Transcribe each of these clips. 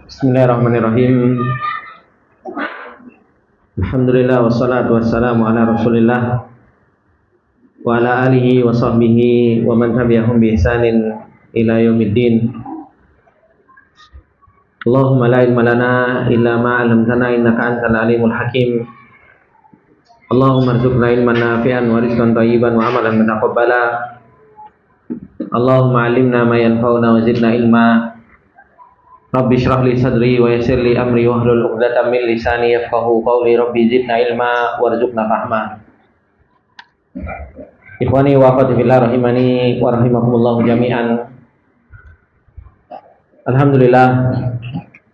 Bismillahirrahmanirrahim. Alhamdulillah wassalatu wassalamu ala Rasulillah wa ala alihi wa sahbihi wa man tabi'ahum bi ihsanin ila yaumiddin. Allahumma la ilma lana illa ma 'allamtana innaka antal alimul hakim. Allahumma arzuqna ilman nafi'an wa rizqan thayyiban wa amalan mutaqabbala. Allahumma 'allimna ma yanfa'una wa zidna ilma. Rabbi shrah li sadri wa yassir li amri wahlul 'uqdatam min lisani yafqahu qawli. Rabbi zidna ilma warzuqna fahma. Ikhwani wa akhwati fillah rahimani wa rahimakumullah jami'an. Alhamdulillah,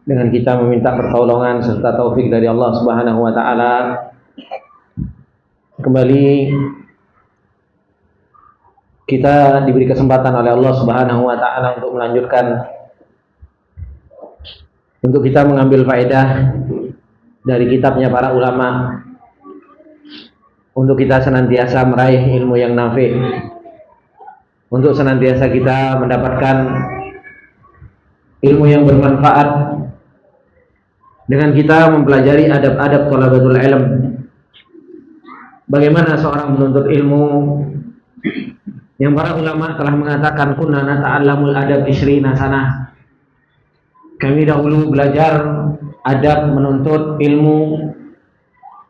dengan kita meminta pertolongan serta taufik dari Allah Subhanahu wa taala, kembali kita diberi kesempatan oleh Allah Subhanahu wa taala untuk melanjutkan, untuk kita mengambil faedah dari kitabnya para ulama, untuk kita senantiasa meraih ilmu yang nafi', untuk senantiasa kita mendapatkan ilmu yang bermanfaat dengan kita mempelajari adab-adab thalabatul ilm. Bagaimana seorang menuntut ilmu yang para ulama telah mengatakan kunna nata'allamul adab 20 sanah. Kami dahulu belajar adab menuntut ilmu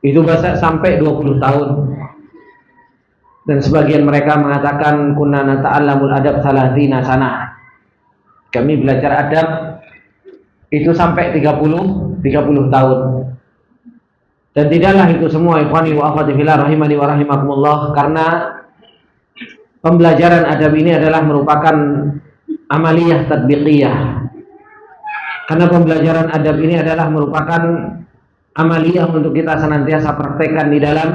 itu sampai 20 tahun. Dan sebagian mereka mengatakan kunna nata'allamul adab 30 sanah. Kami belajar adab itu sampai 30 tahun. Dan tidaklah itu semua, ikhwani wa akhwati fillah rahimani wa rahimakumullah, karena pembelajaran adab ini adalah merupakan amaliyah tatbiqiyah. Karena pembelajaran adab ini adalah merupakan amaliyah untuk kita senantiasa praktekkan di dalam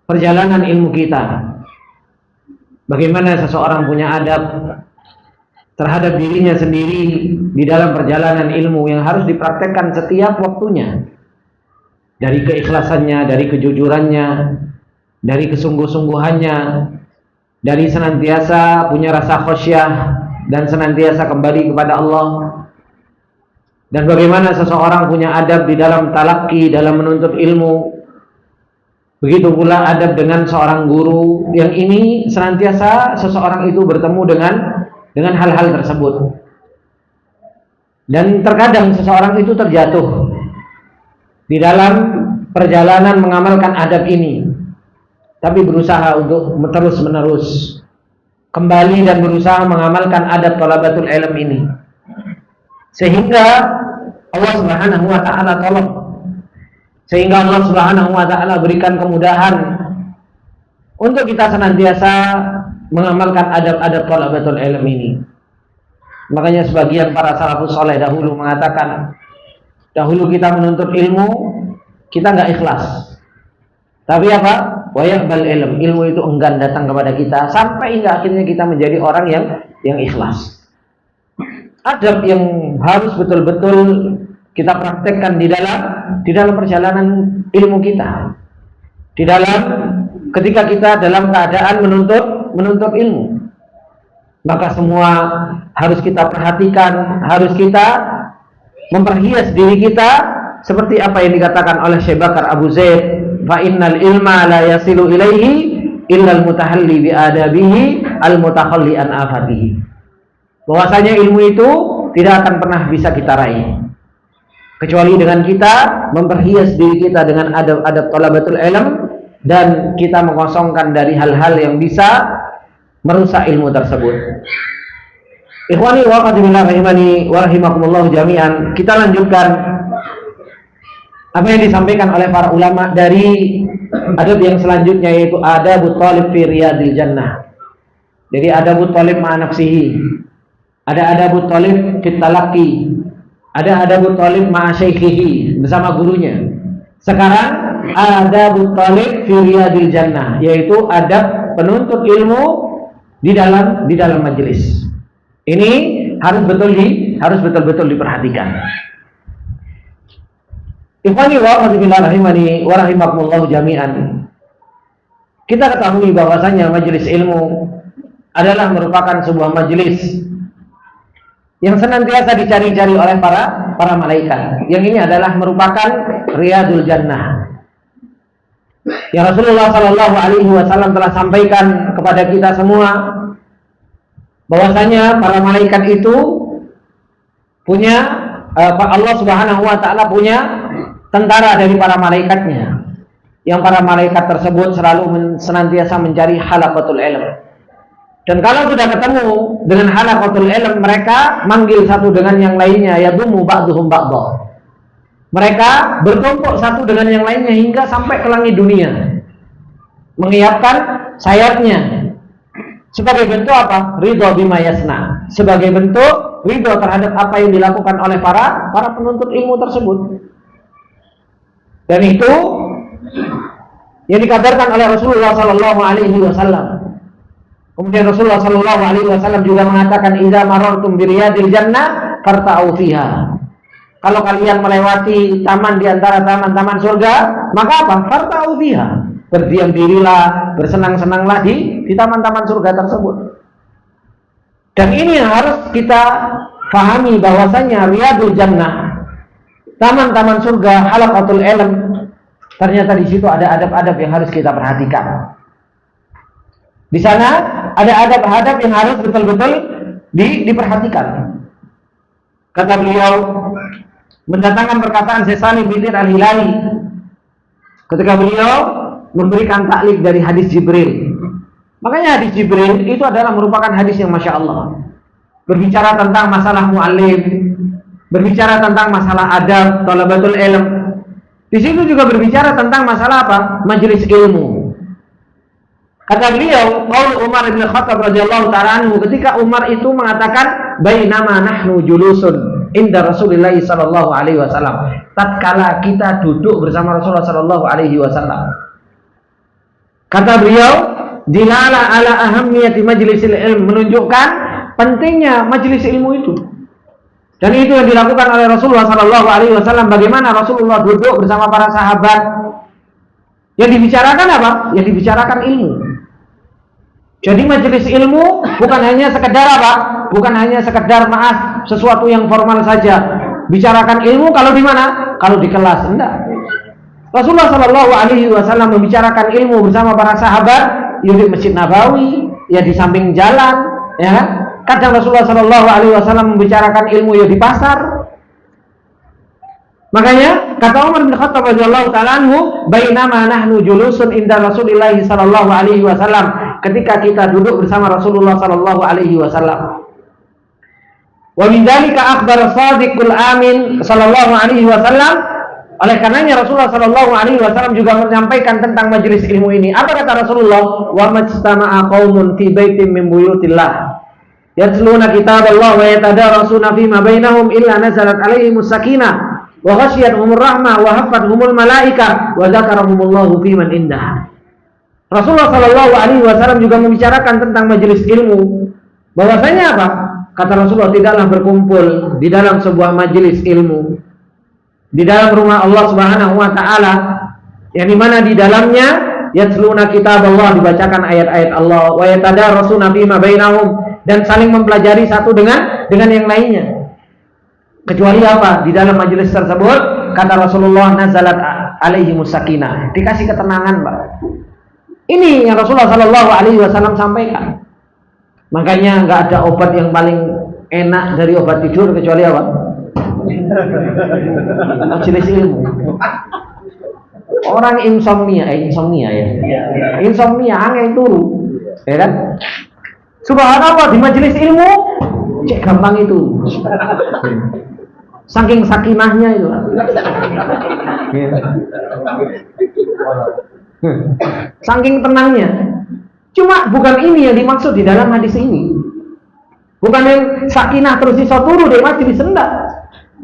perjalanan ilmu kita. Bagaimana seseorang punya adab terhadap dirinya sendiri di dalam perjalanan ilmu yang harus dipraktekkan setiap waktunya. Dari keikhlasannya, dari kejujurannya, dari kesungguh-sungguhannya, dari senantiasa punya rasa khasyah dan senantiasa kembali kepada Allah. Dan bagaimana seseorang punya adab di dalam talaqi, dalam menuntut ilmu. Begitu pula adab dengan seorang guru, yang ini senantiasa seseorang itu bertemu dengan hal-hal tersebut. Dan terkadang seseorang itu terjatuh di dalam perjalanan mengamalkan adab ini, tapi berusaha untuk terus-menerus kembali dan berusaha mengamalkan adab thalabatul ilm ini, sehingga Allah Subhanahu wa taala tolong, sehingga Allah Subhanahu wa taala berikan kemudahan untuk kita senantiasa mengamalkan adab-adab thalabatul ilm ini. Makanya sebagian para salafus saleh dahulu mengatakan, dahulu kita menuntut ilmu, kita enggak ikhlas. Tapi apa? Wa yaqbal ilm, ilmu itu enggan datang kepada kita, sampai hingga akhirnya kita menjadi orang yang ikhlas. Adab yang harus betul-betul kita praktekkan di dalam perjalanan ilmu kita. Di dalam ketika kita dalam keadaan menuntut ilmu, maka semua harus kita perhatikan, harus kita memperhias diri kita seperti apa yang dikatakan oleh Syekh Bakar Abu Zaid, fa innal ilma la yasilu ilaihi illa al-mutahalli bi adabihi al-mutakhalli an afatihi. Bahwasanya ilmu itu tidak akan pernah bisa kita raih kecuali dengan kita memperhias diri kita dengan adab-adab thalabatul ilm dan kita mengosongkan dari hal-hal yang bisa merusak ilmu tersebut. Ikhwani wa akhwati fillah rahimani wa rahimakumullah jami'an. Kita lanjutkan apa yang disampaikan oleh para ulama dari adab yang selanjutnya, yaitu adabut thalib fi riyadil jannah. Jadi adabut thalib ma'a nafsihi, ada adabut thalib fit talaqi, ada adabut thalib ma'a syaikhihi, bersama gurunya. Sekarang adabut thalib fi riyadil jannah, yaitu adab penuntut ilmu di dalam majelis. Ini harus betul-betul diperhatikan. Ikhwani wa akhwati fillah rahimani wa rahimakumullah jami'an. Kita ketahui bahwasanya majelis ilmu adalah merupakan sebuah majelis yang senantiasa dicari-cari oleh para malaikat. Yang ini adalah merupakan riyadul jannah. Yang Rasulullah Shallallahu Alaihi Wasallam telah sampaikan kepada kita semua bahwasanya para malaikat itu punya Allah Subhanahu Wa Taala punya tentara dari para malaikatnya. Yang para malaikat tersebut selalu senantiasa mencari halaqatul ilm. Dan kalau sudah ketemu dengan halaqatul ilm, mereka manggil satu dengan yang lainnya, yadumu ba'duhum ba'dha. Mereka bertumpuk satu dengan yang lainnya hingga sampai ke langit dunia, mengiapkan sayapnya. Sebagai bentuk apa? Ridho bima yasna. Sebagai bentuk ridho terhadap apa yang dilakukan oleh para penuntut ilmu tersebut. Dan itu yang dikabarkan oleh Rasulullah Sallallahu Alaihi Wasallam. Kemudian Rasulullah Sallallahu Alaihi Wasallam juga mengatakan, "Idza marartum biriyadil jannah farta'u fiha." Kalau kalian melewati taman di antara taman-taman surga, maka apa? Farta'u fiha. Berdiam dirilah, bersenang-senanglah di taman-taman surga tersebut. Dan ini yang harus kita fahami bahwasanya riyadul jannah, taman-taman surga, halaqatul ilm, ternyata di situ ada adab-adab yang harus kita perhatikan. Di sana ada adab-adab yang harus betul-betul diperhatikan. Kata beliau, mendatangkan perkataan Syekh Salim bin Al-Hilali ketika beliau memberikan taklif dari hadis Jibril. Makanya hadis Jibril itu adalah merupakan hadis yang Masya Allah, berbicara tentang masalah mu'allim, berbicara tentang masalah adab, thalabatul ilm. Di situ juga berbicara tentang masalah apa? Majelis ilmu. Kata beliau, qaul Umar bin Khattab radhiyallahu ta'ala anhu, ketika Umar itu mengatakan, bainama nahnu julusun inda Rasulillah sallallahu alaihi wasallam. Tatkala kita duduk bersama Rasulullah sallallahu alaihi wasallam. Kata beliau, dilala ala ahammiyati majlisil ilm, menunjukkan pentingnya majelis ilmu itu. Dan itu yang dilakukan oleh Rasulullah sallallahu alaihi wasallam. Bagaimana Rasulullah duduk bersama para sahabat. Yang dibicarakan apa? Yang dibicarakan ilmu. Jadi majelis ilmu bukan hanya sekedar apa? Bukan hanya sekedar maaf sesuatu yang formal saja. Bicarakan ilmu kalau di mana? Kalau di kelas, enggak. Rasulullah Shallallahu Alaihi Wasallam membicarakan ilmu bersama para sahabat, ya di Masjid Nabawi, ya di samping jalan, ya. Kadang Rasulullah Shallallahu Alaihi Wasallam membicarakan ilmu ya di pasar. Makanya kata Umar bin Khattab radhiyallahu ta'ala anhu, bainama nahnu julusun inda Rasulillah sallallahu alaihi wasallam, ketika kita duduk bersama Rasulullah sallallahu alaihi wasallam. Wa min dzalika akhbar shadiqul amin sallallahu alaihi wasallam, oleh karenanya Rasulullah sallallahu alaihi wasallam juga menyampaikan tentang majelis ilmu ini. Apa kata Rasulullah? Wa majtama'a qaumun fi baitin min buyutillah yatluna kitaballah wa yatadarasuna fima bainahum illa nazalat alaihimus sakinah wa ghasyiyatuhumur rahmah wa hafathumul malaikah wa dzakarahumullahu fiman indah. Rasulullah sallallahu alaihi wasallam juga membicarakan tentang majelis ilmu. Bahwasanya apa? Kata Rasulullah, tidaklah berkumpul di dalam sebuah majelis ilmu, di dalam rumah Allah Subhanahu wa taala, yang dimana di dalamnya yatluna kitaballah, dibacakan ayat-ayat Allah, wa yatadarasuna fima bainahum, dan saling mempelajari satu dengan yang lainnya. Kecuali apa? Di dalam majelis tersebut, kata Rasulullah, nazalat alaihimus sakinah, dikasih ketenangan, Pak. Ini yang Rasulullah Sallallahu Alaihi Wasallam sampaikan. Makanya nggak ada obat yang paling enak dari obat tidur kecuali apa? Majelis ilmu. Orang insomnia ya. Insomnia angin turu, ya kan? Subhanallah, di majelis ilmu cek gampang itu. Saking sakinahnya itu. Saking tenangnya. Cuma bukan ini yang dimaksud di dalam hadis ini. Bukan yang sakinah terus iso turu di majelis, enggak.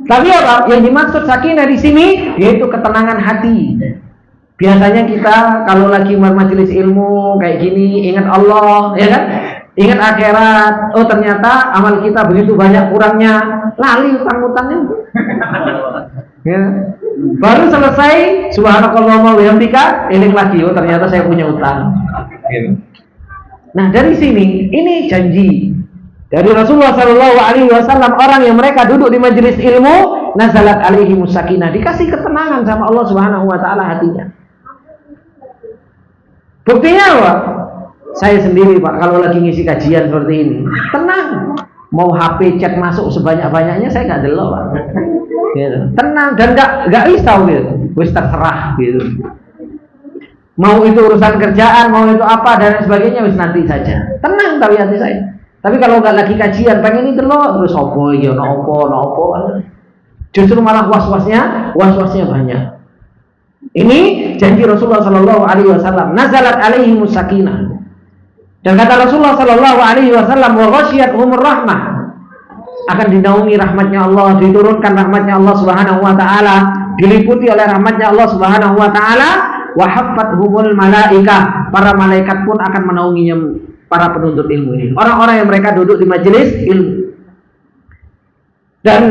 Tapi apa? Yang dimaksud sakinah di sini yaitu ketenangan hati. Biasanya kita kalau lagi majelis ilmu kayak gini, ingat Allah, ya kan? Ingat akhirat. Oh ternyata amal kita begitu banyak kurangnya, lali utang-utangnya. Ya. Baru selesai subhanakallahumma wa bihamdika, eling lagi, oh ternyata saya punya utang. Nah dari sini ini janji Dari Rasulullah Shallallahu Alaihi Wasallam, orang yang mereka duduk di majelis ilmu, nazalat alaihi musakinah, dikasih ketenangan sama Allah Subhanahu Wa Taala hatinya. Buktinya apa? Saya sendiri Pak, kalau lagi ngisi kajian seperti ini, tenang. Mau HP chat masuk sebanyak-banyaknya, saya nggak delok Pak. Gitu. Tenang dan nggak risau gitu, wis terserah gitu. Mau itu urusan kerjaan, mau itu apa dan sebagainya, wis nanti saja. Tenang tapi hati saya. Tapi kalau nggak lagi kajian, pengen itu loh, terus opo ya, opo. Justru malah was-wasnya banyak. Ini janji Rasulullah Sallallahu Alaihi Wasallam. Nazalat alaihi musakinah. Dan kata Rasulullah Sallallahu Alaihi Wasallam, wa ghasyiyatuhumur rahmah, akan dinaungi rahmatnya Allah, diturunkan rahmatnya Allah Subhanahu Wa Taala, diliputi oleh rahmatnya Allah Subhanahu Wa Taala, wa haffathumul malaikah, para malaikat pun akan menaunginya, para penuntut ilmu ini, orang-orang yang mereka duduk di majelis ilmu. Dan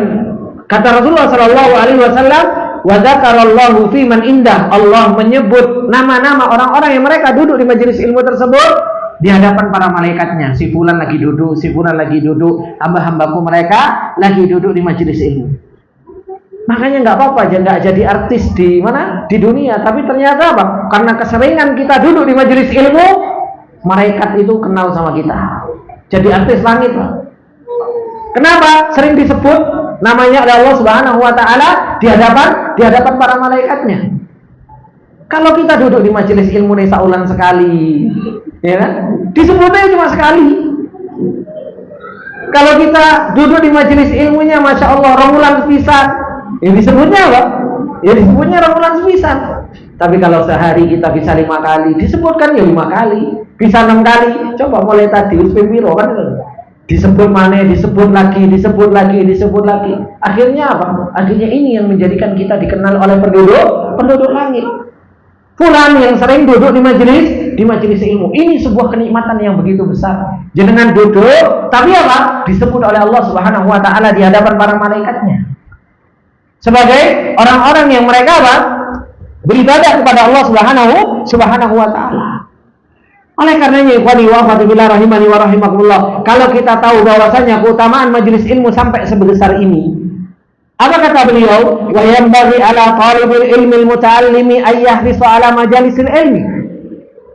kata Rasulullah Shallallahu Alaihi Wasallam, wa dzakarallahu fi man indah, Allah menyebut nama-nama orang-orang yang mereka duduk di majelis ilmu tersebut di hadapan para malaikatnya. Si fulan lagi duduk, si fulan lagi duduk, hamba-hambaku mereka lagi duduk di majelis ilmu. Makanya nggak apa-apa, nggak jadi artis di mana, di dunia, tapi ternyata apa? Karena keseringan kita duduk di majelis ilmu, malaikat itu kenal sama kita, jadi artis langit Pak. Kenapa? Sering disebut namanya oleh Allah Subhanahu Wa Taala di hadapan para malaikatnya. Kalau kita duduk di majelis ilmu nih saulan sekali, ya kan? Disebutnya cuma sekali. Kalau kita duduk di majelis ilmunya, masya Allah, ronggulan sepisan, ya disebutnya apa? Ya disebutnya ronggulan sepisan. Tapi kalau sehari kita bisa 5 kali, disebutkan ya 5 kali, bisa 6 kali. Coba mulai tadi Uspiro kan disebut mana, disebut lagi. Akhirnya apa? Akhirnya ini yang menjadikan kita dikenal oleh penduduk langit. Fulan yang sering duduk di majelis ilmu. Ini sebuah kenikmatan yang begitu besar. Jenengan duduk, tapi apa? Disebut oleh Allah Subhanahu Wa Taala di hadapan para malaikatnya sebagai orang-orang yang mereka apa? Beribadah kepada Allah Subhanahu Wa Taala. Oleh karenanya, ikhwani wa akhwati fillah rahimani wa rahimakumullah, kalau kita tahu bahwasanya keutamaan majelis ilmu sampai sebesar ini, apa kata beliau? Wa yanbaghi ala talibil ilmi al-muta'allimi ay yahrisu ala majalisil ilmi.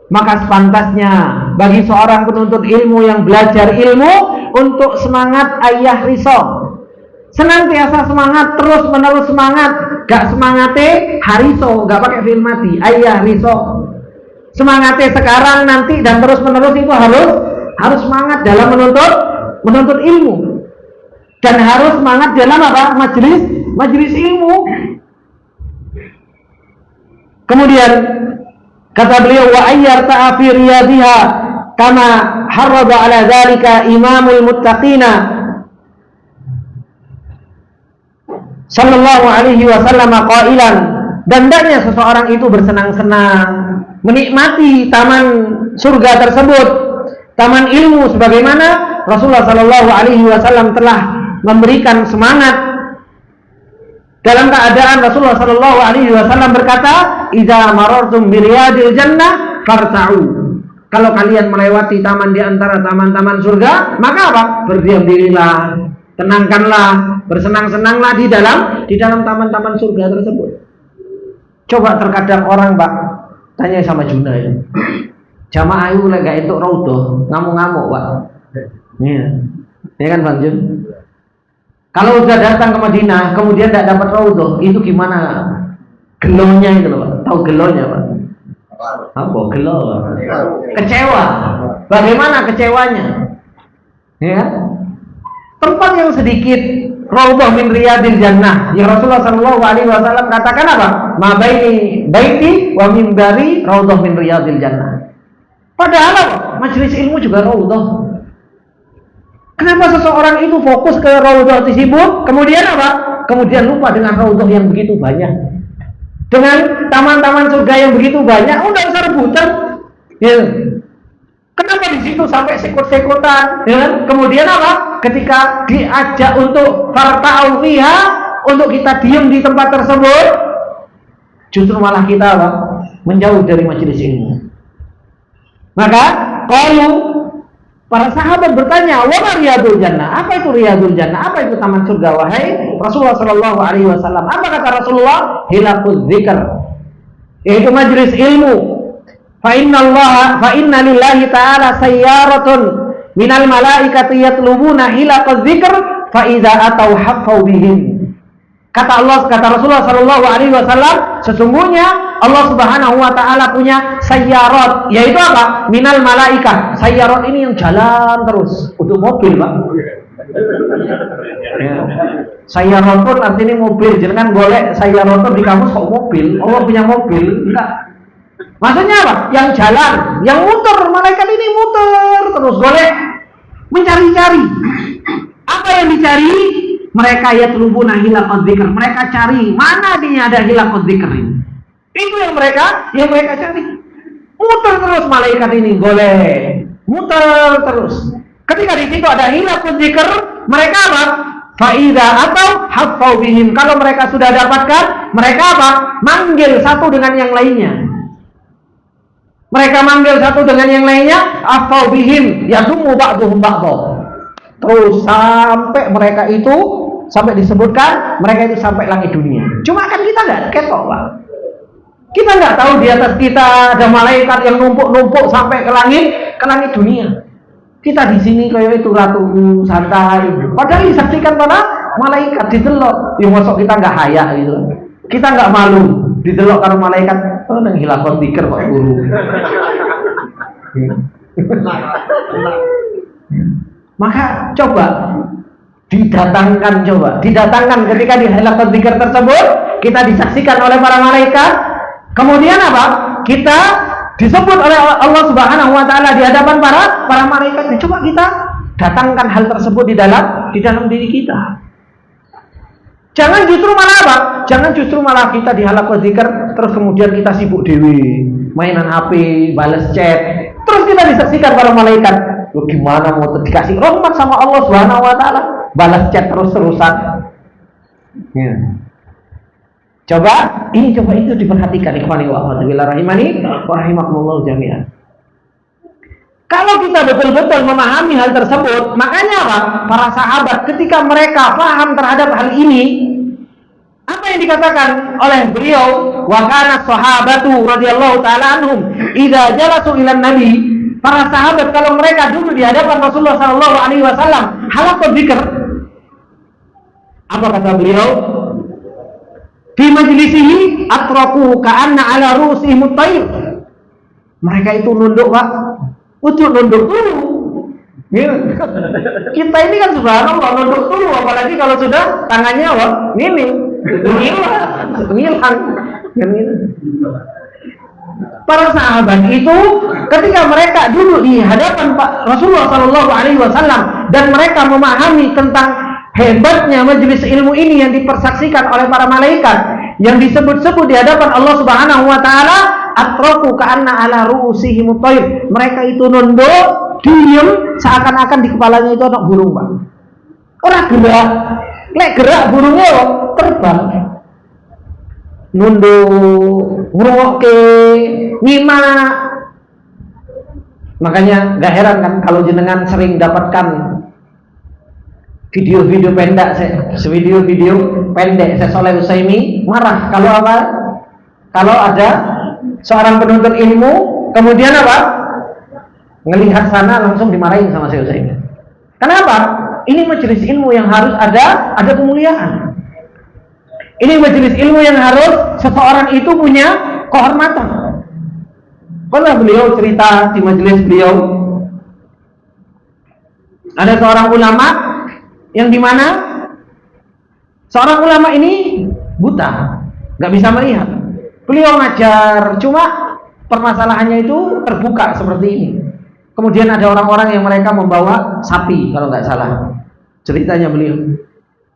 Maka sepantasnya bagi seorang penuntut ilmu yang belajar ilmu untuk semangat ayah riso, senantiasa semangat, terus menerus semangat. Gak semangate hariso, gak pakai film mati, ayah riso. Semangatnya sekarang, nanti, dan terus menerus itu harus semangat dalam menuntut ilmu, dan harus semangat dalam apa? Majelis ilmu. Kemudian kata beliau, wa ayyarta'a fi riyadhiha kama harrada ala dzalika imamul muttaqina sallallahu alaihi wasallam qailan, dan hendaknya seseorang itu bersenang-senang menikmati taman surga tersebut, taman ilmu, sebagaimana Rasulullah Sallallahu Alaihi Wasallam telah memberikan semangat. Dalam keadaan Rasulullah Sallallahu Alaihi Wasallam berkata, "Idza marartum bi riyadil jannah farta'u." Kalau kalian melewati taman di antara taman-taman surga, maka apa? Berdiam dirilah, tenangkanlah, bersenang-senanglah di dalam taman-taman surga tersebut. Coba terkadang orang, Pak, tanya sama Juna ya, jamaah itu lagi gak entuk raudhah, ngamuk-ngamuk Pak. Iya, ya kan Bang Jun? Kalau sudah datang ke Madinah, kemudian tidak dapat raudhah, itu gimana? Gelonya itu loh Pak, tahu gelonya Pak? Apa gelo? Kecewa. Bagaimana kecewanya? Ya, tempat yang sedikit, raudhah min riyadil jannah, yang Rasulullah Shallallahu Alaihi Wasallam katakan apa? Ma baiti wa mimbari raudhah min riyadil jannah. Padahal apa? Majelis ilmu juga raudhah. Kenapa seseorang itu fokus ke raudhah tersebut, kemudian apa? Kemudian lupa dengan raudhah yang begitu banyak, dengan taman-taman surga yang begitu banyak. Udah usah rebutan. Ya. Kenapa di situ sampai sekut-sekutan? Ya. Kemudian apa? Ketika diajak untuk farta'u fiha, untuk kita diam di tempat tersebut, justru malah kita apa? Menjauh dari majelis ilmu. Maka qalu Para sahabat bertanya, "Wa ma riyadul jannah?" Apa itu riyadul jannah? Apa itu taman surga wahai Rasulullah sallallahu alaihi wasallam? Apa kata Rasulullah? Hilaquz dzikr. Yaitu majelis ilmu. Fa inna lillahi ta'ala sayyaratun minal malaikati yatlubuna hilaquz dzikr fa idza atau haffau bihim. Kata Rasulullah sallallahu alaihi wasallam, sesungguhnya Allah Subhanahu wa taala punya sayyarat, yaitu apa? Minal malaikat. Sayyarat ini yang jalan terus untuk mobil, Pak. Ya. Sayyarat pun artinya mobil. Jangan golek sayyarat di kamus kok mobil. Allah punya mobil, enggak. Maksudnya apa? Yang jalan, yang muter, malaikat ini muter terus golek mencari-cari. Apa yang dicari? Mereka yatlubuna hilaqaz dzikr. Mereka cari mana dia ada hilaqaz dzikr ini. Itu yang mereka cari. Muter terus malaikat ini golek, muter terus. Ketika di situ ada hilaqaz dzikr, mereka apa? Fa idza atau haffau bihim. Kalau mereka sudah dapatkan, mereka apa? Manggil satu dengan yang lainnya. Mereka manggil satu dengan yang lainnya, haffau bihim, yadumu ba'dhum ba'dha. Terus sampai mereka itu, sampai disebutkan mereka itu sampai langit dunia. Cuma kan kita nggak ketok, Pak. Kita nggak tahu di atas kita ada malaikat yang numpuk sampai ke langit dunia. Kita di sini kayak itu ratu santai. Padahal disaksikan para malaikat didelok. Yang masuk kita nggak haya gitu. Kita nggak malu didelok karena malaikat. Oh, nang hilafon pikir kok guru. Maka coba didatangkan ketika di halaqah dzikir tersebut kita disaksikan oleh para malaikat. Kemudian apa? Kita disebut oleh Allah Subhanahu wa taala di hadapan para malaikat. Coba kita datangkan hal tersebut di dalam diri kita. Jangan justru malah apa? Jangan justru malah kita di halaqah dzikir terus kemudian kita sibuk dewi, mainan HP, balas chat. Terus kita disaksikan para malaikat. Loh, gimana mau dikasih rahmat sama Allah Subhanahu wa taala? Balas chat terus-terusan. Ya. Coba itu diperhatikan ikhwani wa akhwati billah rahimani wa rahimakumullah jami'an. Kalau kita betul-betul memahami hal tersebut, makanya apa? Para sahabat ketika mereka paham terhadap hal ini, apa yang dikatakan oleh beliau, wa kana sahabatu radhiyallahu taala anhum idza jalasu ila nabi. Para sahabat kalau mereka duduk di hadapan Rasulullah sallallahu alaihi wasallam, halaqah dzikr. Apa kata beliau? Fi majlisihi atraku ka'anna ala rusihim at-tayr. Mereka itu nunduk, Pak. Untuk nunduk dulu. Kita ini kan subhanallah nunduk dulu, apalagi kalau sudah tangannya apa? Ngilang. Para sahabat itu ketika mereka duduk di hadapan Rasulullah sallallahu alaihi wasallam dan mereka memahami tentang hebatnya majelis ilmu ini yang dipersaksikan oleh para malaikat yang disebut-sebut di hadapan Allah Subhanahu wa taala, atraku ka'anna ala ru'usihim at-tayr. Mereka itu nunduk, diam seakan-akan di kepalanya itu ada burung, Pak. Ora gerak. Lek gerak burungnya terbang. Nunduk, ngrungokke, nyimak. Makanya gak heran kan kalau jenengan sering dapatkan video-video pendek, saya Shalih Utsaimin marah kalau apa? Kalau ada seorang penuntut ilmu kemudian apa? Ngelihat sana langsung dimarahin sama Shalih Utsaimin. Kenapa? Ini majelis ilmu yang harus ada kemuliaan. Ini majelis ilmu yang harus seseorang itu punya kehormatan. Pernah beliau cerita di majelis beliau, ada seorang ulama yang dimana seorang ulama ini buta, nggak bisa melihat. Beliau ngajar, cuma permasalahannya itu terbuka seperti ini. Kemudian ada orang-orang yang mereka membawa sapi, kalau nggak salah ceritanya beliau.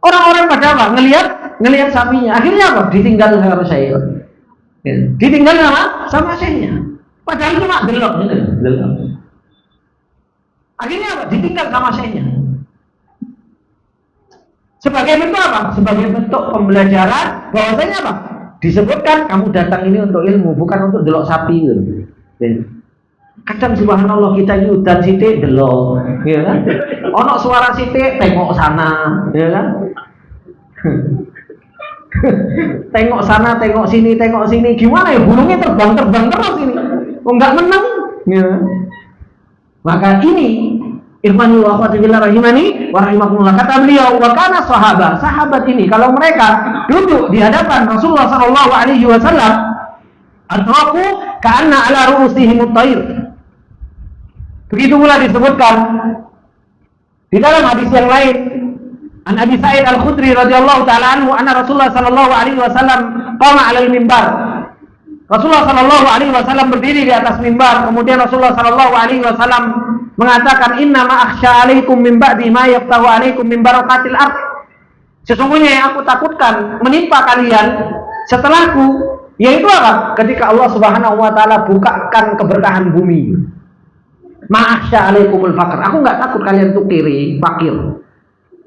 Orang-orang pada apa? Ngelihat sapinya. Akhirnya apa? Ditinggal sama saya. Ditinggal sama syekhnya. Padahal cuma delok. Akhirnya apa? Ditinggal sama syekhnya. Sebagai bentuk apa? Sebagai bentuk pembelajaran bahwasanya apa? Disebutkan kamu datang ini untuk ilmu, bukan untuk delok sapi gitu. Kadang subhanallah kita ini udan sithik delok, ya kan? Ono suara sithik tengok sana, ya kan? Tengok sana, tengok sini. Gimana ya burungnya terbang terus ini? Oh enggak menang, ya. Maka ini ikhwani wa akhwati fillah rahimani wa rahimakumullah, kata beliau, wa kana sahabat ini kalau mereka duduk di hadapan Rasulullah sallallahu alaihi wasallam, atraku ka'anna ala ru'usihim at-tayr. Begitu pula disebutkan di dalam hadis yang lain, an Abi Sa'id Al-Khudri radhiyallahu ta'ala anhu, anna Rasulullah sallallahu alaihi wasallam qama 'alal mimbar. Rasulullah sallallahu alaihi wasallam berdiri di atas mimbar, kemudian Rasulullah sallallahu alaihi wasallam mengatakan, inna ma akhsha 'alaikum min ba'di ma yaftahu 'alaikum min barakatil ardh. Sesungguhnya yang aku takutkan menimpa kalian setelahku, yaitu apa? Ketika Allah Subhanahu wa taala bukakan keberkahan bumi. Ma'aksya alaikumul faqr. Aku nggak takut kalian tuh kiri, fakir.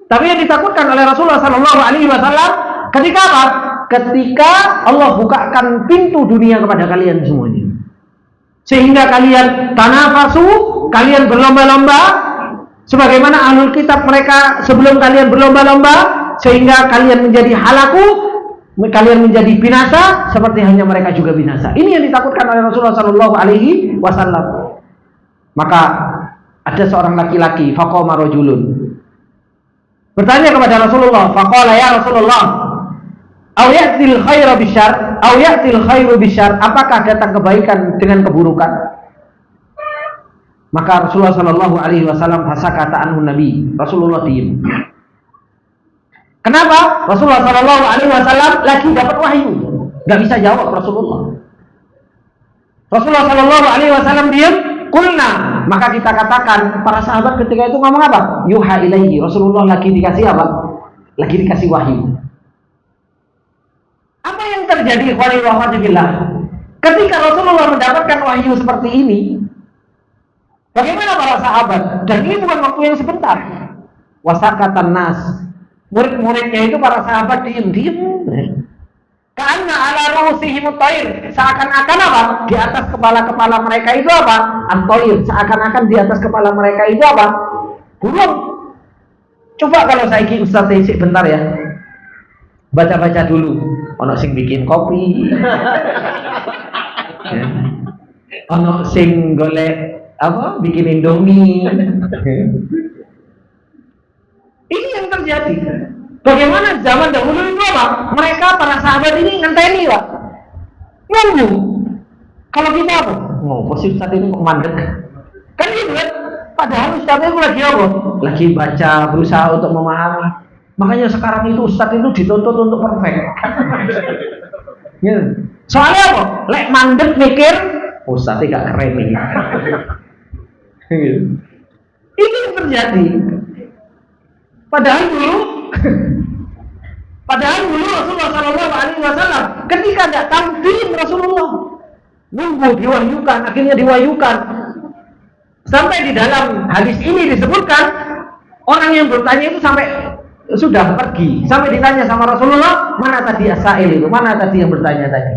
Tapi yang ditakutkan oleh Rasulullah sallallahu alaihi wasallam ketika apa? Ketika Allah bukakan pintu dunia kepada kalian semuanya. Sehingga kalian tanafasu, kalian berlomba-lomba sebagaimana ahlul kitab mereka sebelum kalian berlomba-lomba, sehingga kalian menjadi halaku, kalian menjadi binasa seperti hanya mereka juga binasa. Ini yang ditakutkan oleh Rasulullah sallallahu alaihi wasallam. Maka ada seorang laki-laki, faqama rajulun, bertanya kepada Rasulullah, faqala ya Rasulullah, aw ya'til khairu bisyarr, aw ya'til khairu bisyarr, apakah datang kebaikan dengan keburukan? Maka Rasulullah sallallahu alaihi wasallam fasakata anhu Nabi, Rasulullah diam. Kenapa? Rasulullah sallallahu alaihi wasallam lagi dapat wahyu, enggak bisa jawab Rasulullah. Rasulullah sallallahu alaihi wasallam diam. Kulna, maka kita katakan para sahabat ketika itu ngomong apa? Yuha ilaihi, Rasulullah lagi dikasih apa? Lagi dikasih wahyu. Apa yang terjadi ikhwani wa akhwati fillah? Ketika Rasulullah mendapatkan wahyu seperti ini, bagaimana para sahabat? Dan ini bukan waktu yang sebentar. Wasakatan nas, murid-muridnya itu para sahabat diam. Karena ala ru'usihim at-tayr, seakan-akan apa? Di atas kepala-kepala mereka itu apa? At-tayr, seakan-akan di atas kepala mereka itu apa? Burung. Coba kalau saiki Ustaz isik bentar ya. Baca-baca dulu. Ono sing bikin kopi. Ya. Ono sing golek apa? Bikin Indomie. Ini yang terjadi. Bagaimana zaman dahulu itu apa? Mereka para sahabat ini ngenteni Pak. Nunggu. Kalau kita apa? Ngopo sih Ustaz ini kok mandek? Kan gitu kan? Padahal Ustaz itu lagi apa? Lagi baca, berusaha untuk memahami. Makanya sekarang itu Ustaz itu dituntut untuk perfect. Ya. Soalnya apa? Lek mandek mikir, Ustaz gak keren ini. Ini yang terjadi. Padahal dulu Rasulullah sallallahu alaihi wasallam ketika datang diam Rasulullah, nunggu diwahyukan, akhirnya diwahyukan. Sampai di dalam hadis ini disebutkan orang yang bertanya itu sampai sudah pergi, sampai ditanya sama Rasulullah, mana tadi asail itu, mana tadi yang bertanya tadi.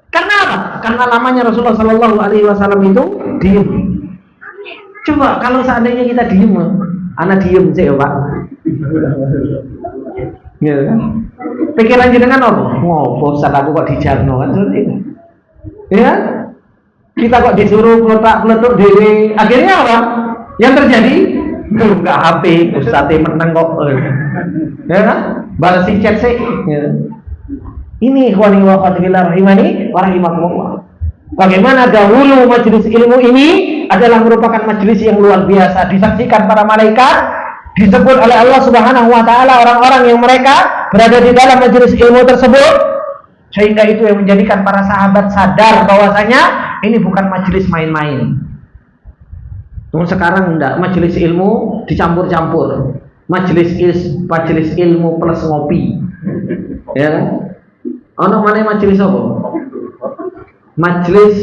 Karena apa? Karena lamanya Rasulullah sallallahu alaihi wasallam itu diam. Coba kalau seandainya kita diam, anak diam sih ya Pak. Ya kan? Pikiran jenengan apa? Ngopo Ustaz aku kok dijarno kan seperti itu. Ya? Kita kok disuruh peletuk dhewe. Akhirnya apa? Yang terjadi enggak HP, Ustaz menang kok. Ya kan? Balas chat sih. Ya. Ini ikhwani wa akhwati fillah rahimani wa rahimakumullah. Bagaimana dahulu majelis ilmu ini adalah merupakan majelis yang luar biasa, disaksikan para malaikat, disebut oleh Allah Subhanahu wa taala orang-orang yang mereka berada di dalam majelis ilmu tersebut, sehingga itu yang menjadikan para sahabat sadar bahwasanya ini bukan majelis main-main. Namun sekarang enggak, majelis ilmu dicampur-campur. Majelis ilmu plus ngopi. Ya kan? Ono mana majelis apa? Majelis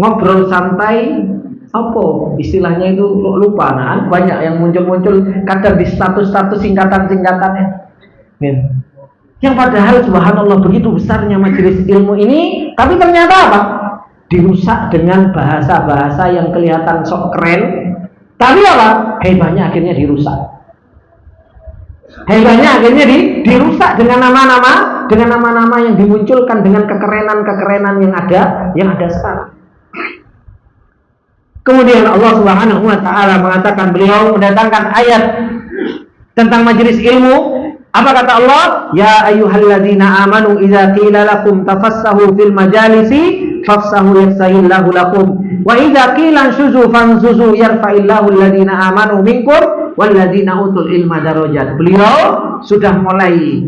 ngobrol santai, apa istilahnya itu lupa. Nah, banyak yang muncul kadang di status-status singkatan-singkatannya. Yang padahal subhanallah begitu besarnya majelis ilmu ini, tapi ternyata apa? dirusak dengan bahasa-bahasa yang kelihatan sok keren, tapi apa? Hebatnya akhirnya dirusak. Hebatnya akhirnya dirusak dengan nama-nama yang dimunculkan dengan kekerenan yang ada sekarang. Kemudian Allah Subhanahu wa taala mengatakan, beliau mendatangkan ayat tentang majelis ilmu. Apa kata Allah? Ya ayyuhalladzina amanu idza qila lakum tafassahu fil majalisi fafsahu yafsahillahu lakum wa idza qila shuzu fanzuzu yarfa'illahu alladzina amanu minkum walladzina utul ilma darajat. Beliau sudah mulai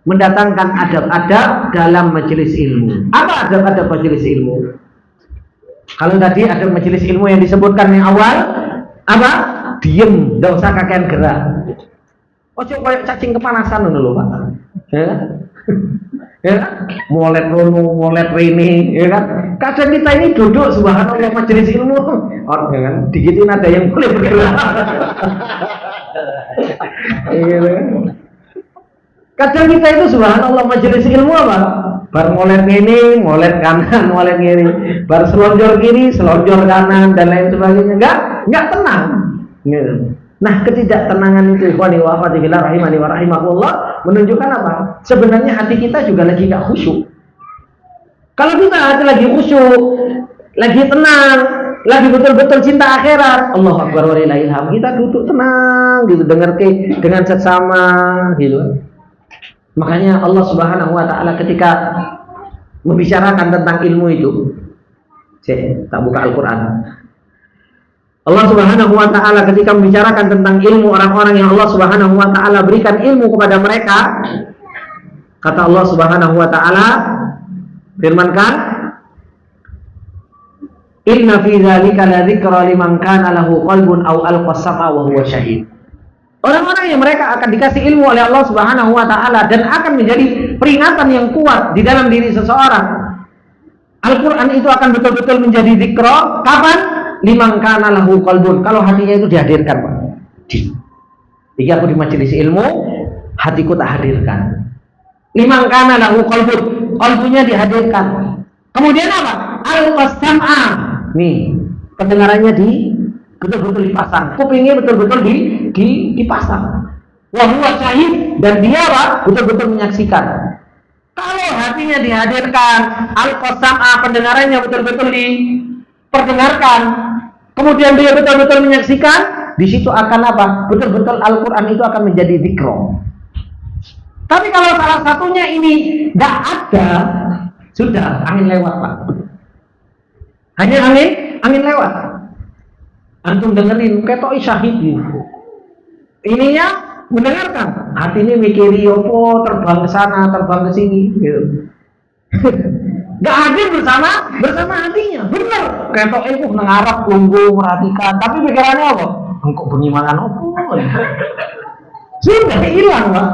mendatangkan adab-adab dalam majelis ilmu. Apa adab-adab majelis ilmu? Kalau tadi ada majelis ilmu yang disebutkan yang awal, apa? Diem, enggak usah kakean gerak. Ojo koyo cacing kepanasan dulu, Pak. Ya. Ya, molet rono, molet rene, ya kan? Kadang kita ini duduk subhanallah majelis ilmu, orang kan digitin ada yang boleh bergerak. Iya. Kadang kita itu subhanallah majelis ilmu apa? Bar molet ini, molet kanan, molet kiri, bar selonjor kiri, selonjor kanan dan lain sebagainya. Enggak tenang. Nah, ketidaktenangan itu ikhwani wa akhwati fillah rahimani wa rahimakumullah menunjukkan apa? Sebenarnya hati kita juga lagi enggak khusyuk. Kalau kita hati lagi khusyuk, lagi tenang, lagi betul-betul cinta akhirat, Allahu akbar wa lillahil hamd, kita duduk tenang gitu, dengar dengan sesama gitu. Makanya Allah Subhanahu wa taala ketika membicarakan tentang ilmu itu, saya tak buka Al-Qur'an. Allah Subhanahu wa taala ketika membicarakan tentang ilmu orang-orang yang Allah Subhanahu wa taala berikan ilmu kepada mereka, kata Allah Subhanahu wa taala, firmankan, "Inna fi dzalika la dzikra liman kana lahu qalbun aw alqa sam'a wa huwa syahid." Orang-orang yang mereka akan dikasih ilmu oleh Allah Subhanahu wa taala dan akan menjadi peringatan yang kuat di dalam diri seseorang. Al-Qur'an itu akan betul-betul menjadi dzikra kapan? Liman kana lahu qalbun, kalau hatinya itu dihadirkan, Pak. Jika aku di majelis ilmu, hatiku tak hadirkan. Liman kana lahu qalbun, qalbunya dihadirkan. Kemudian apa? Al-qasam'a. Nih, pendengarannya betul-betul dipasang, kupingnya betul-betul dipasang. Wa huwa syahid, dan dia apa? Betul-betul menyaksikan. Kalau hatinya dihadirkan, al-qasam'a, pendengarannya betul-betul diperdengarkan, kemudian dia betul-betul menyaksikan, di situ akan apa? Betul-betul Al-Qur'an itu akan menjadi dzikra. Tapi kalau salah satunya ini enggak ada, sudah angin lewat, Pak. Hanya angin lewat. Antum dengerin ketok syahid gitu. Ininya mendengarkan, hatinya mikiri opo, terbang ke sana, terbang ke sini gitu. Gak hadir bersama hatinya, bener. Ketok itu nengarap, tunggu, merhatikan, tapi pikirannya apa? Engkau bengi makan opo. Sudah hilang, Pak.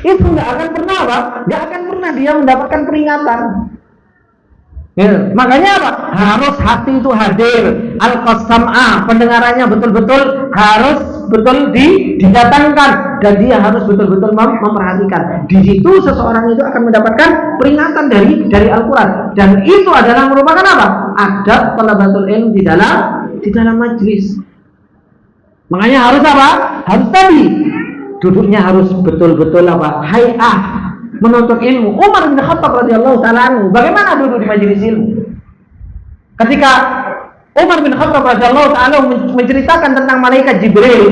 Itu gak akan pernah, Pak. Gak akan pernah dia mendapatkan peringatan. Ya, makanya apa? Harus hati itu hadir, al-qasam'a, pendengarannya betul-betul harus betul didatangkan dan dia harus betul-betul memperhatikan. Di situ seseorang itu akan mendapatkan peringatan dari Al-Qur'an, dan itu adalah merupakan apa? Adab talabatul ilm di dalam majlis. Makanya harus apa? Harus tadi duduknya harus betul-betul apa? Hay'ah, menuntut ilmu. Umar bin Khattab radhiyallahu taala anhu bagaimana duduk di majelis ilmu? Ketika Umar bin Khattab radhiyallahu taala menceritakan tentang malaikat Jibril,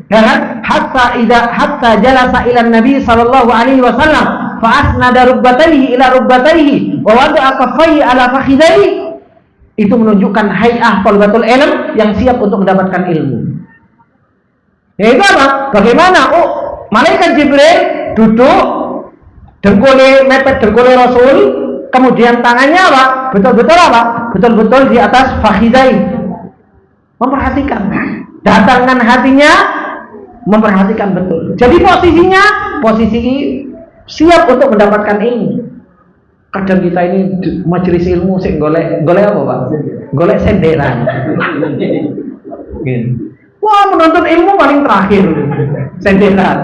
ya kan? Hatta jalasa ila Nabi sallallahu alaihi wasallam fa asnada rubbatayhi ila rubbatayhi wa wada'a kaffayhi ala fakhidayhi. Itu menunjukkan hay'ah talabatul ilm yang siap untuk mendapatkan ilmu. Yaitu apa? Bagaimana? Malaikat Jibril duduk mepet dengkulnya Rasul, kemudian tangannya apa? Betul-betul apa? Betul-betul di atas fakhidai, memperhatikan. Datangkan hatinya, memperhatikan betul. Jadi posisi siap untuk mendapatkan ilmu. Kadang kita ini majelis ilmu sih golek apa, Pak? Golek senderan. Wah, menuntut ilmu paling terakhir, senderan.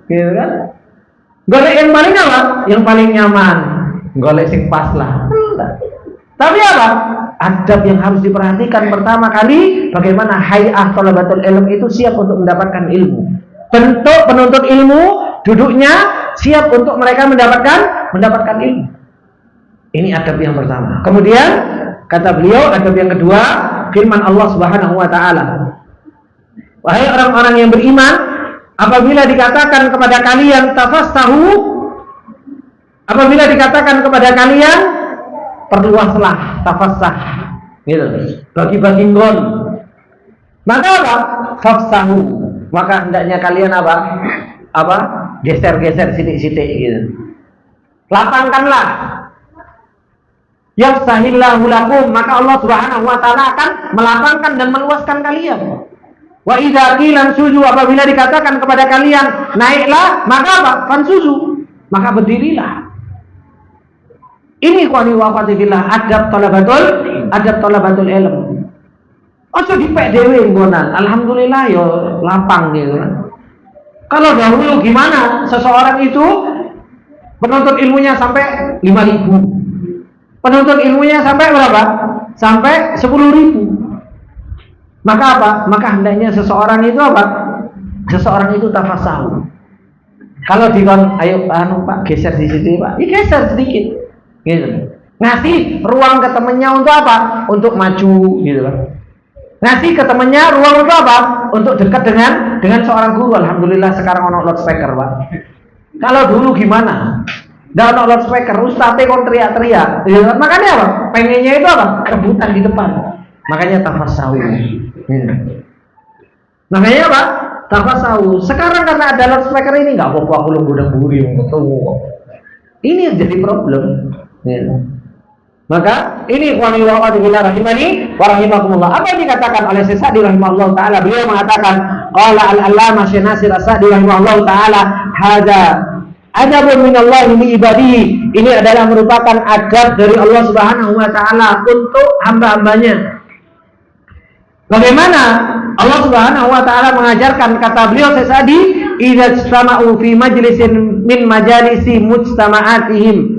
Gitu kan? Golek yang paling apa? Yang paling nyaman. Golek sing pas lah. Tapi apa? Adab yang harus diperhatikan pertama kali, bagaimana hay'ah thalabatul ilm itu siap untuk mendapatkan ilmu. Bentuk penuntut ilmu, duduknya siap untuk mereka mendapatkan ilmu. Ini adab yang pertama. Kemudian kata beliau, adab yang kedua, firman Allah Subhanahu wa taala. Wahai orang-orang yang beriman, apabila dikatakan kepada kalian tafassahu, apabila dikatakan kepada kalian perluaslah, tafassah, gitu, bagi-bagi nggon, maka apa? Fafsahu, maka hendaknya kalian apa? Geser-geser sidik-sidik, gitu. Lapangkanlah. Yafsahillahu lakum, maka Allah Subhanahu wa taala akan melapangkan dan meluaskan kalian. Wa idza qila suju, apabila dikatakan kepada kalian naiklah, maka apa? Fansuzu, maka berdirilah. Ini ikhwani wa akhwati fillah, adab talabatul ilm. Ojo dipek dhewe nggonan. Alhamdulillah yo lapang gitu. Kalau dahulu gimana? Seseorang itu penuntut ilmunya sampai 5.000. Penuntut ilmunya sampai berapa? Sampai 10.000. Maka apa? Maka hendaknya seseorang itu apa? Seseorang itu tafassahu. Kalau dikon, ayo Pak geser di situ Pak. Geser sedikit. Gitu. Ngasih ruang ke temennya untuk apa? Untuk maju, gitu Pak. Ngasih ke temennya ruang untuk apa? Untuk dekat dengan seorang guru. Alhamdulillah sekarang ono loudspeaker Pak. Kalau dulu gimana? Nggak ono loudspeaker, ustadz kon teriak-teriak. Makanya apa? Pengennya itu apa? Rebutan di depan. Makanya tafassahu. Makanya apa? Tafassahu. Sekarang karena ada loudspeaker ini nggak apa-apa aku lembur-lemburi ketemu. Ini yang jadi problem. Maka ini ikhwani wa akhwati fillah rahimani wa rahimakumullah. Apa yang dikatakan oleh Syekh Sa'di rahimahullah taala? Beliau mengatakan qala al-allamah Syekh Nasir As-Sa'di rahimahullah taala, "Hadza adabun minallahi li ibadihi." Ini adalah merupakan adab dari Allah Subhanahu wa taala untuk hamba-hambanya. Bagaimana Allah Subhanahu wa taala mengajarkan, kata beliau Syekh Sa'di, "Idza istama'u fi majlisin min majalisi mujtama'atihim."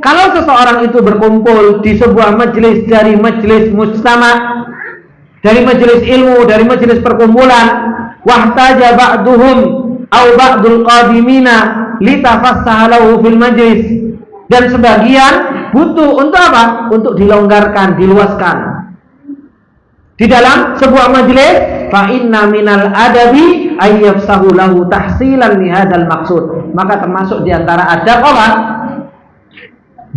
Kalau seseorang itu berkumpul di sebuah majelis dari majelis mujtama', dari majelis ilmu, dari majelis perkumpulan, wahtaja ba'duhum au ba'dul qadimina litafassaha lahu fil majlis, dan sebagian butuh untuk apa? Untuk dilonggarkan, diluaskan di dalam sebuah majelis. Fa inna minal adabi ayyafsahu lahu tahsilan li hadzal maqsud. Maka termasuk di antara adab apa?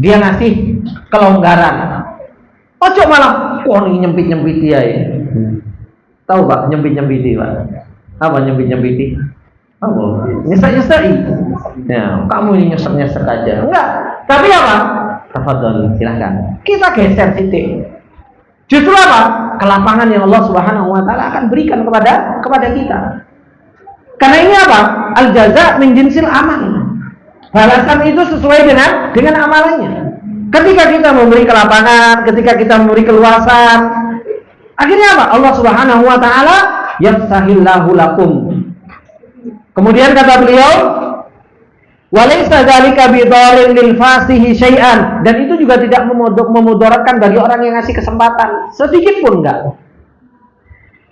Dia ngasih kelonggaran. Ojo malah ini nyempit-nyempiti ya. Tahu Pak, nyempit-nyempiti Pak? Apa nyempit-nyempiti? Apa? Nyesek-nyeseki. Ya, kamu ini nyesek-nyesek aja. Enggak. Tapi apa? Tafadhol, silahkan. Kita geser titik. Justru apa? Kelapangan yang Allah Subhanahu wa taala akan berikan kepada kita. Karena ini apa? Al-jaza min jinsil amal. Balasan itu sesuai dengan amalannya. Ketika kita memberi kelapangan, ketika kita memberi keluasan, akhirnya apa? Allah Subhanahu wa taala yafsahillahu lakum. Kemudian kata beliau, walaysa dzalika bidarin lil fasihi syai'an, dan itu juga tidak memudaratkan bagi orang yang ngasih kesempatan sedikit pun enggak.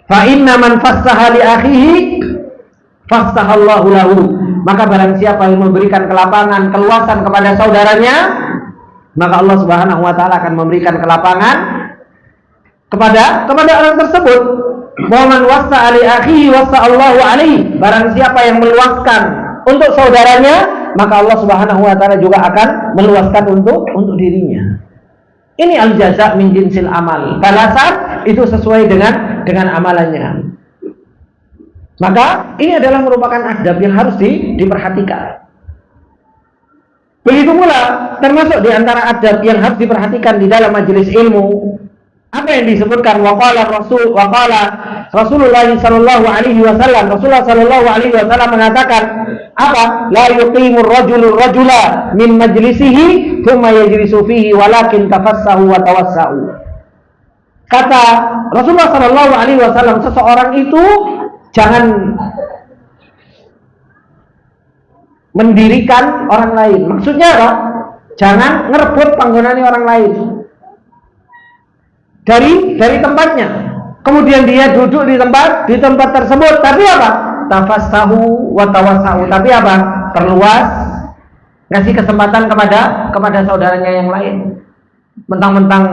Fa inna man fassaha li akhihi fassahallahu lahu. Maka barang siapa yang memberikan kelapangan, keluasan kepada saudaranya, maka Allah Subhanahu wa taala akan memberikan kelapangan kepada orang tersebut. Wa man wassa li akhihi wassa'allahu alaihi. Barang siapa yang meluaskan untuk saudaranya, maka Allah Subhanahu wa taala juga akan meluaskan untuk dirinya. Ini al-jaza min jinsil amal. Balasan itu sesuai dengan amalannya. Maka ini adalah merupakan adab yang harus diperhatikan. Begitu pula termasuk di antara adab yang harus diperhatikan di dalam majelis ilmu, apa yang disebutkan waqala Rasulullah sallallahu alaihi wasallam. Rasulullah sallallahu alaihi wasallam mengatakan apa? La yuqimur rajula min majlisihi thumma yajlisu fihi walakin tafassahu wa tawassau. Kata Rasulullah sallallahu alaihi wasallam, seseorang itu jangan mendirikan orang lain. Maksudnya apa? Jangan ngerebut panggonane orang lain. dari tempatnya. Kemudian dia duduk di tempat tersebut. Tapi apa? Tafassahu wa tawassau. Tapi apa? Perluas, ngasih kesempatan kepada saudaranya yang lain. Mentang-mentang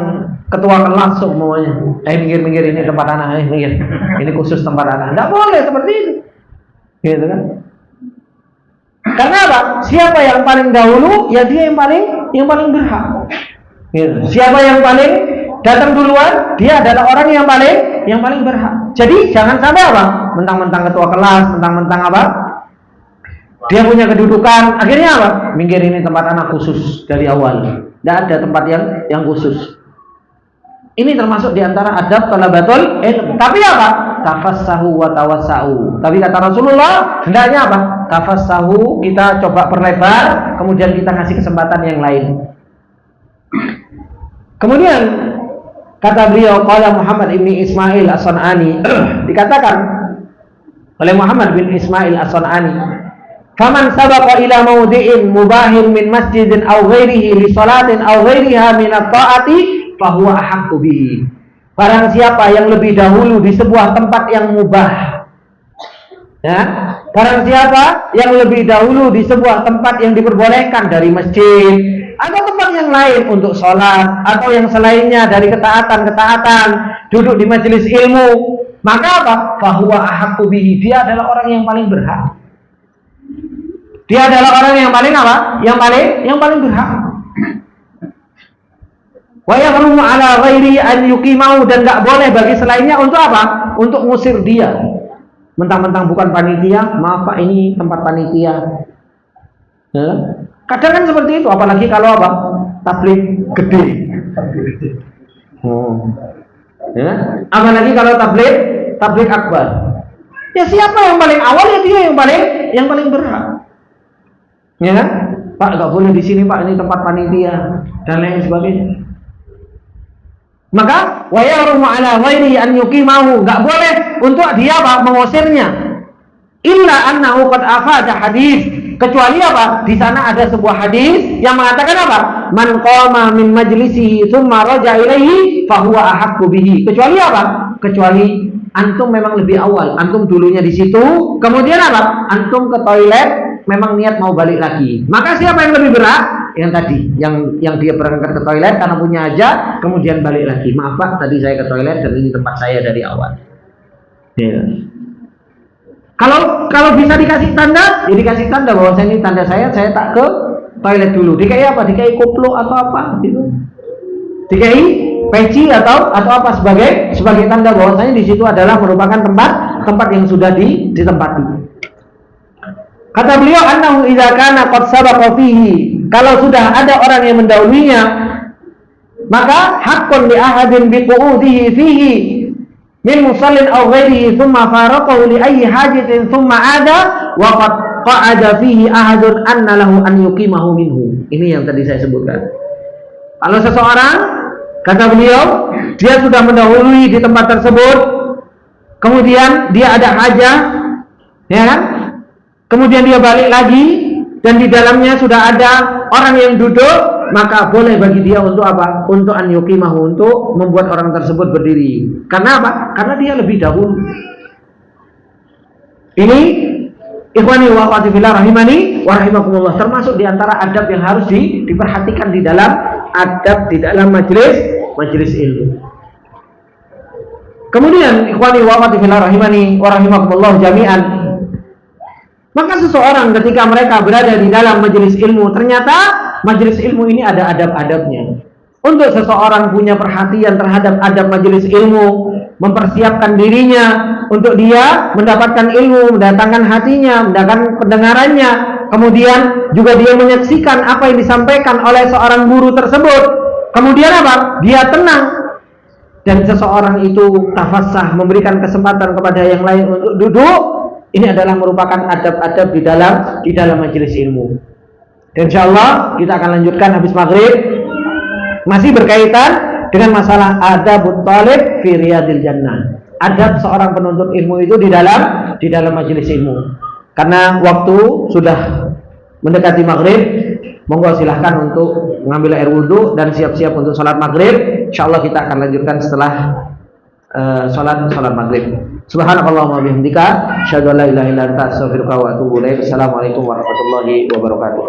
ketua kelas semuanya. Minggir ini tempat anak, minggir. Ini khusus tempat anak. Enggak boleh seperti itu. Gitu kan? Karena apa? Siapa yang paling dahulu, ya dia yang paling berhak. Gitu. Siapa yang paling datang duluan, dia adalah orang yang paling berhak. Jadi jangan sampai apa? Mentang-mentang ketua kelas, mentang-mentang apa? Dia punya kedudukan, akhirnya apa? Minggir ini tempat anak khusus dari awal. Tidak ada tempat yang khusus. Ini termasuk diantara adab thalabatul ilm. Tapi apa? Tafassahu wa tawassau. Tapi kata Rasulullah, hendaknya apa? Tafassahu, kita coba perlebar, kemudian kita ngasih kesempatan yang lain. Kemudian kata beliau, qala Muhammad ibn Ismail As-San'ani, dikatakan oleh Muhammad bin Ismail As-San'ani, faman sabaqa ila mawdi'in mubahin min masjidin aw ghairihi li salatin aw ghairiha min at-ta'ati fahuwa ahaqqu bihi. Barang siapa yang lebih dahulu di sebuah tempat yang mubah, ya, barang siapa yang lebih dahulu di sebuah tempat yang diperbolehkan dari masjid atau tempat yang lain untuk sholat atau yang selainnya dari ketaatan, duduk di majelis ilmu, maka apa? Fahuwa ahaqqu bihi. Dia adalah orang yang paling berhak. Dia adalah orang yang paling apa? Yang paling berhak. Wa yahrumu ala ghairi an yuqimahu, dan enggak boleh bagi selainnya untuk apa? Untuk ngusir dia. Mentang-mentang bukan panitia, maaf Pak, ini tempat panitia. Ya? Kadang kan seperti itu, apalagi kalau apa? Tabligh gede. Ya? Apalagi kalau tabligh akbar. Ya siapa yang paling awal, ya dia yang paling berhak. Ya kan? Pak, enggak boleh di sini Pak, ini tempat panitia dan lain sebagainya. Maka wa yahrumu ala ghairihi an yuqimahu, enggak boleh untuk dia Pak mengusirnya. Illa annahu qad afada hadis, kecuali apa? Di sana ada sebuah hadis yang mengatakan apa? Man qama min majlisihi tsumma raja ilaihi fa huwa ahaqqu bihi. Kecuali apa? Kecuali antum memang lebih awal, antum dulunya di situ, kemudian apa? Antum ke toilet, memang niat mau balik lagi. Maka siapa yang lebih berat? Yang tadi, yang dia berangkat ke toilet karena punya hajat, kemudian balik lagi. Maaf Pak, tadi saya ke toilet dan ini tempat saya dari awal. Ya. Kalau bisa dikasih tanda, ya dikasih tanda bahwa ini tanda saya tak ke toilet dulu. DKI apa? DKI koplo atau apa? Gitu. DKI peci atau apa sebagai tanda bahwasanya di situ adalah merupakan tempat yang sudah ditempati. Kata beliau, annahu idza kana qad sabaqa fihi, kalau sudah ada orang yang mendahulunya, maka haqqun li ahadin bi qu'udihi fihi min musallin aw ghairihi thumma faraqahu li ayyi hajatin thumma ada wa qad qa'ada fihi ahadun anna lahu an yuqimahu minhu. Ini yang tadi saya sebutkan. Kalau seseorang, kata beliau, dia sudah mendahului di tempat tersebut, kemudian dia ada hajah, ya kan? Kemudian dia balik lagi dan di dalamnya sudah ada orang yang duduk, maka boleh bagi dia untuk apa? Untuk an yuqimahu, untuk membuat orang tersebut berdiri. Karena apa? Karena dia lebih dahulu. Ini ikhwani wa akhwati fillah rahimani wa rahimakumullah, termasuk di antara adab yang harus diperhatikan di dalam adab di dalam majelis ilmu. Kemudian ikhwani wa akhwati fillah rahimani wa rahimakumullah jami'an, maka seseorang ketika mereka berada di dalam majelis ilmu, ternyata majelis ilmu ini ada adab-adabnya. Untuk seseorang punya perhatian terhadap adab majelis ilmu, mempersiapkan dirinya untuk dia mendapatkan ilmu, mendatangkan hatinya, mendatangkan pendengarannya, kemudian juga dia menyaksikan apa yang disampaikan oleh seorang guru tersebut. Kemudian apa? Dia tenang. Dan seseorang itu tafassah, memberikan kesempatan kepada yang lain untuk duduk. Ini adalah merupakan adab-adab di dalam majelis ilmu. Dan insyaallah kita akan lanjutkan habis maghrib, masih berkaitan dengan masalah adabut talib fi riyadil jannah. Adab seorang penuntut ilmu itu di dalam majelis ilmu. Karena waktu sudah mendekati maghrib, monggo silahkan untuk mengambil air wudhu dan siap-siap untuk salat maghrib. Insyaallah kita akan lanjutkan setelah salat maghrib. Subhanakallahumma bihamdika asyhadu an la ilaha illa anta astaghfiruka wa atubu ilaik. Assalamualaikum warahmatullahi wabarakatuh.